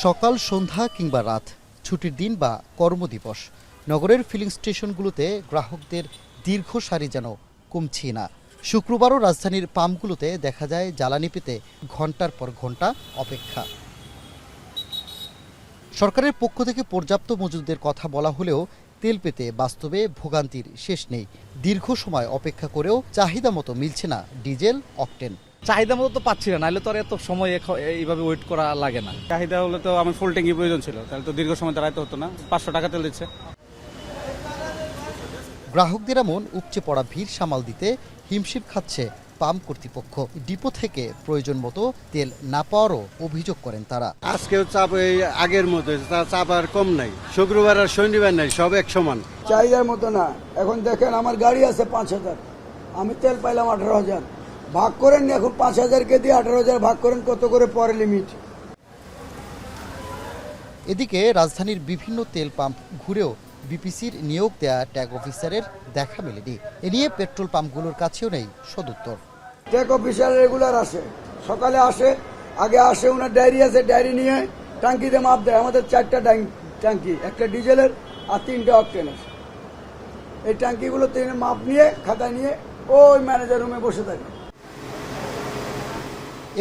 সকাল, সন্ধ্যা কিংবা রাত, ছুটির দিন বা কর্মদিবস, নগরের ফিলিং স্টেশনগুলোতে গ্রাহকদের দীর্ঘ সারি যেন কমছেই না। শুক্রবারও রাজধানীর পাম্পগুলোতে দেখা যায় জ্বালানি পেতে ঘন্টার পর ঘন্টা অপেক্ষা। সরকারের পক্ষ থেকে পর্যাপ্ত মজুদের কথা বলা হলেও তেল পেতে বাস্তবে ভোগান্তির শেষ নেই। দীর্ঘ সময় অপেক্ষা করেও চাহিদা মতো মিলছে না ডিজেল, অকটেন। চাহিদা মতো তো পাচ্ছি না, নাহলে তো আর এত সময় এইভাবে ওয়েট করা লাগে না। চাহিদা হলে তো আমার ফুল ট্যাঙ্কি প্রয়োজন ছিল, তাহলে তো দীর্ঘ সময় দাঁড়াইতে হতো না। 500 টাকা তেল দিচ্ছে। গ্রাহকদের এমন উপচে পড়া ভিড় সামাল দিতে হিমশিম খাচ্ছে পাম্প কর্তৃপক্ষ। ডিপো থেকে প্রয়োজন মতো তেল না পাওয়ারও অভিযোগ করেন তারা। আজকেও চাপ এই আগের মতো, চাপ আর কম নাই। শুক্রবার আর শনিবার নাই, সব এক সমান। চাহিদার মতো না। এখন দেখেন আমার গাড়ি আছে 5,000, আমি তেল পাইলাম 18,000। ভাগ করেন, এখন 5,000-কে দিয়ে 18,000 ভাগ করেন, কত করে পরে লিমিট। এদিকে রাজধানীর বিভিন্ন তেল পাম্প ঘুরেও বিপিসির নিয়োগ দেয়া ট্যাগ অফিসারের দেখা মেলেনি। এ নিয়ে পেট্রোল পাম্পগুলোর কাছেও নেই সদুত্তর। ট্যাগ অফিসার রেগুলার আসে, সকালে আসে, আগে আসে, ওনার ডায়েরি আছে, ডায়েরি নিয়ে ট্যাঙ্কিতে মাপ দেয়। আমাদের 4টা ট্যাঙ্কি, একটা ডিজেলের আর 3টা অকটেনের। এই ট্যাঙ্কিগুলো তিনি মাপ নিয়ে খাতায় নিয়ে ওই ম্যানেজার রুমে বসে থাকে।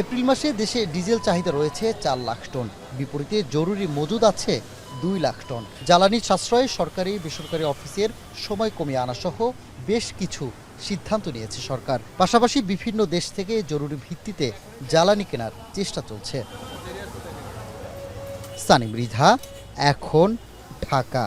এপ্রিল মাসে দেশে ডিজেল চাহিদা রয়েছে 4 লাখ টন, বিপরীতে জরুরি মজুদ আছে 2 লাখ টন। জ্বালানি সাশ্রয়ে সরকারি বেসরকারি অফিসের সময় কমিয়ে আনা সহ বেশ কিছু সিদ্ধান্ত নিয়েছে সরকার। পাশাপাশি বিভিন্ন দেশ থেকে জরুরি ভিত্তিতে জ্বালানি কেনার চেষ্টা চলছে। সানি মৃধা, এখন, ঢাকা।